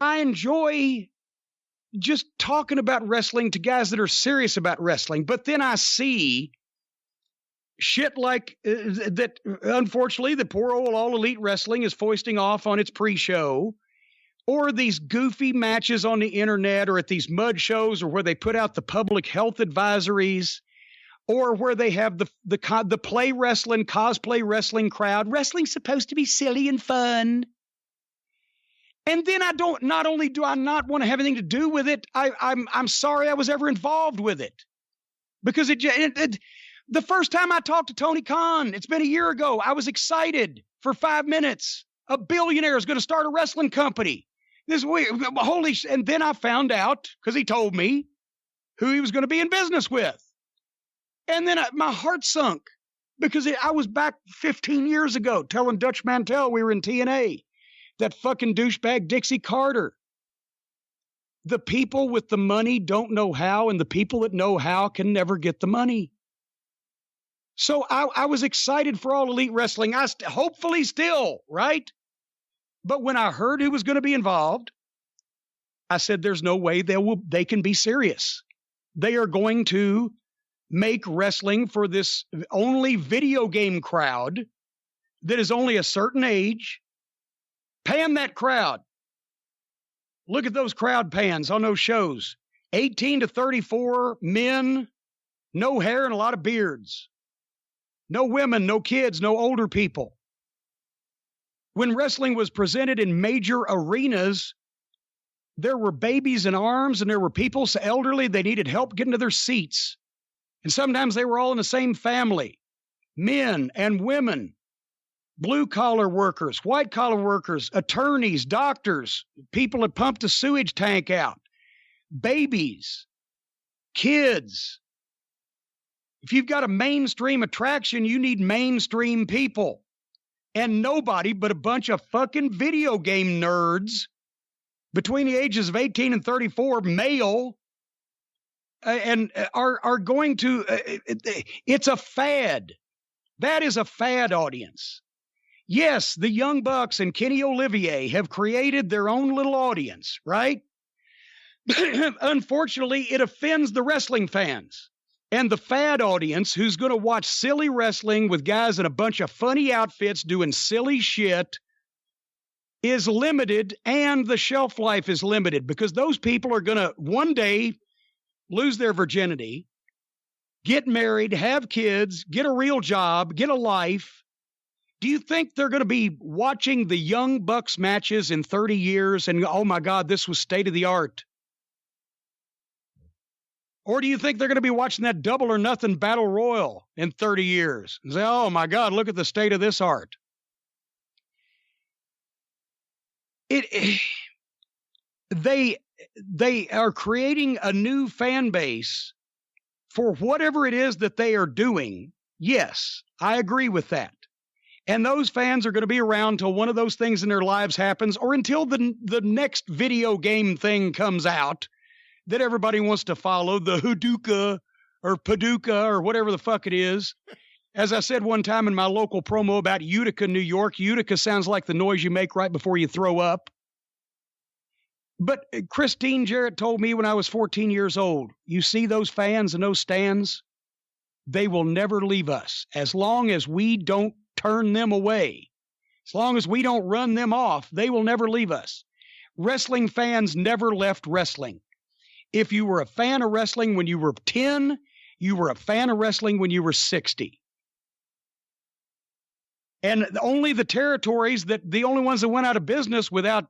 I enjoy just talking about wrestling to guys that are serious about wrestling. But then I see shit like that. Unfortunately, the poor old All Elite Wrestling is foisting off on its pre-show, or these goofy matches on the internet, or at these mud shows, or where they put out the public health advisories, or where they have the play wrestling, cosplay wrestling crowd. Wrestling's supposed to be silly and fun. And then not only do I not want to have anything to do with it, I'm sorry I was ever involved with it. Because the first time I talked to Tony Khan, it's been a year ago, I was excited for 5 minutes. A billionaire is going to start a wrestling company. And then I found out, because he told me, who he was going to be in business with. And then my heart sunk, because I was back 15 years ago telling Dutch Mantel we were in TNA. That fucking douchebag Dixie Carter. The people with the money don't know how, and the people that know how can never get the money. So I was excited for All Elite Wrestling. Hopefully still, right? But when I heard who was going to be involved, I said, there's no way they can be serious. They are going to make wrestling for this only video game crowd that is only a certain age. Pan that crowd. Look at those crowd pans on those shows. 18 to 34 men, no hair and a lot of beards. No women, no kids, no older people. When wrestling was presented in major arenas, there were babies in arms and there were people so elderly they needed help getting to their seats. And sometimes they were all in the same family. Men and women. Blue-collar workers, white-collar workers, attorneys, doctors, people that pumped a sewage tank out, babies, kids. If you've got a mainstream attraction, you need mainstream people. And nobody but a bunch of fucking video game nerds between the ages of 18 and 34, male, and are going to, it's a fad. That is a fad audience. Yes, the Young Bucks and Kenny Olivier have created their own little audience, right? Unfortunately, it offends the wrestling fans. And the fad audience who's going to watch silly wrestling with guys in a bunch of funny outfits doing silly shit is limited, and the shelf life is limited, because those people are going to one day lose their virginity, get married, have kids, get a real job, get a life. Do you think they're going to be watching the Young Bucks matches in 30 years and, oh my God, this was state of the art? Or do you think they're going to be watching that Double or Nothing Battle Royal in 30 years and say, oh my God, look at the state of this art? They are creating a new fan base for whatever it is that they are doing. Yes, I agree with that. And those fans are going to be around till one of those things in their lives happens, or until the next video game thing comes out that everybody wants to follow, the Hadouka or Paducah or whatever the fuck it is. As I said one time in my local promo about Utica, New York, Utica sounds like the noise you make right before you throw up. But Christine Jarrett told me when I was 14 years old, you see those fans and those stands, they will never leave us as long as we don't turn them away. As long as we don't run them off, they will never leave us. Wrestling fans never left wrestling. If you were a fan of wrestling when you were 10, you were a fan of wrestling when you were 60. And only the territories the only ones that went out of business without,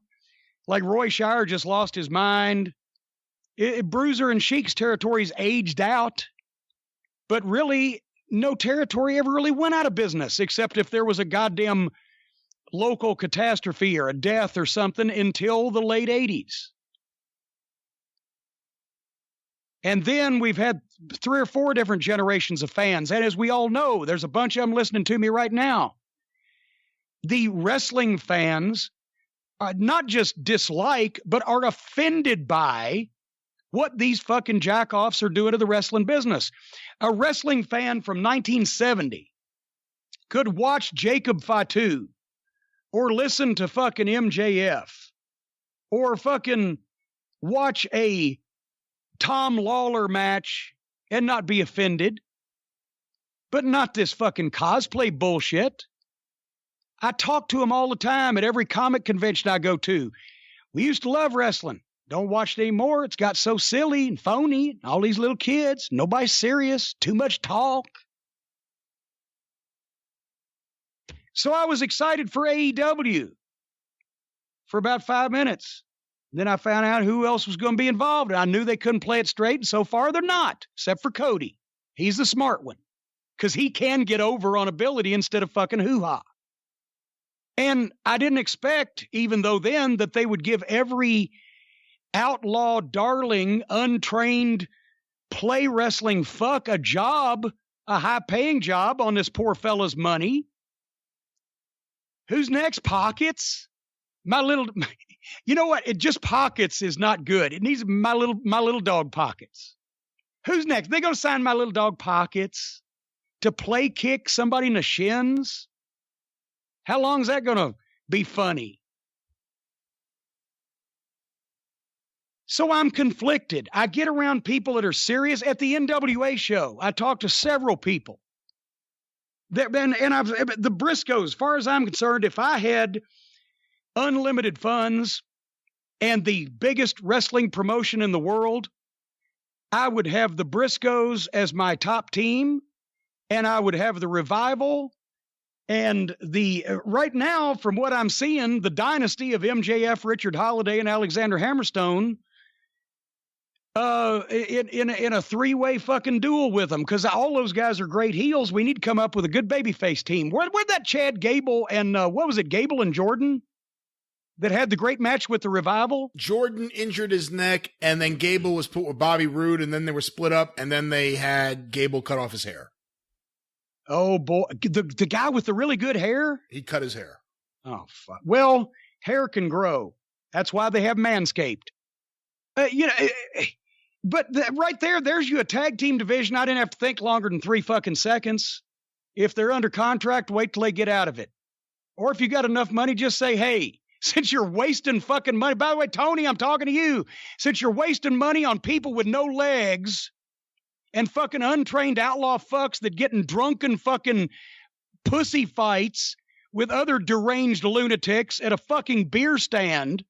like Roy Shire just lost his mind. Bruiser and Sheik's territories aged out. But really, no territory ever really went out of business, except if there was a goddamn local catastrophe or a death or something, until the late 80s. And then we've had 3 or 4 different generations of fans. And as we all know, there's a bunch of them listening to me right now. The wrestling fans not just dislike, but are offended by what these fucking jackoffs are doing to the wrestling business. A wrestling fan from 1970 could watch Jacob Fatu or listen to fucking MJF or fucking watch a Tom Lawler match and not be offended. But not this fucking cosplay bullshit. I talk to them all the time at every comic convention I go to. We used to love wrestling. Don't watch it anymore. It's got so silly and phony. All these little kids. Nobody's serious. Too much talk. So I was excited for AEW for about 5 minutes. Then I found out who else was going to be involved. And I knew they couldn't play it straight. And so far, they're not, except for Cody. He's the smart one because he can get over on ability instead of fucking hoo-ha. And I didn't expect, even though then, that they would give every outlaw, darling, untrained play wrestling fuck a job, a high-paying job on this poor fella's money. Who's next? Pockets? You know what? It just Pockets is not good. It needs my little dog Pockets. Who's next? They going to sign my little dog Pockets to play kick somebody in the shins? How long is that going to be funny? So I'm conflicted. I get around people that are serious. At the NWA show, I talked to several people. The Briscoes, as far as I'm concerned, if I had unlimited funds and the biggest wrestling promotion in the world, I would have the Briscoes as my top team, and I would have the Revival. And right now, from what I'm seeing, the dynasty of MJF, Richard Holiday, and Alexander Hammerstone in a three-way fucking duel with them, because all those guys are great heels. We need to come up with a good babyface team. Where'd that Chad Gable and what was it, Gable and Jordan, that had the great match with the Revival? Jordan injured his neck, and then Gable was put with Bobby Roode, and then they were split up, and then they had Gable cut off his hair. Oh, boy. The guy with the really good hair? He cut his hair. Oh, fuck. Well, hair can grow. That's why they have Manscaped. But right there's you a tag team division. I didn't have to think longer than 3 fucking seconds. If they're under contract, wait till they get out of it. Or if you got enough money, just say, hey, since you're wasting fucking money. By the way, Tony, I'm talking to you. Since you're wasting money on people with no legs and fucking untrained outlaw fucks that get in drunken fucking pussy fights with other deranged lunatics at a fucking beer stand,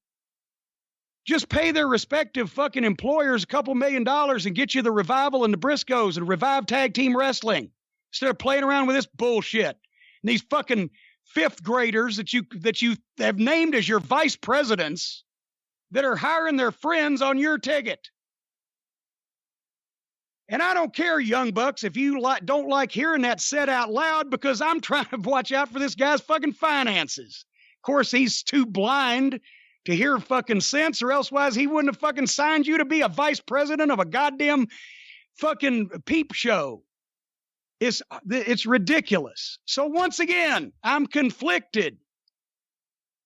just pay their respective fucking employers a couple $1 million and get you the Revival and the Briscoes and Revive Tag Team Wrestling instead of playing around with this bullshit. And these fucking 5th graders that you have named as your vice presidents that are hiring their friends on your ticket. And I don't care, young bucks, if you don't like hearing that said out loud, because I'm trying to watch out for this guy's fucking finances. Of course, he's too blind to hear fucking sense, or elsewise he wouldn't have fucking signed you to be a vice president of a goddamn fucking peep show. It's ridiculous. So once again, I'm conflicted.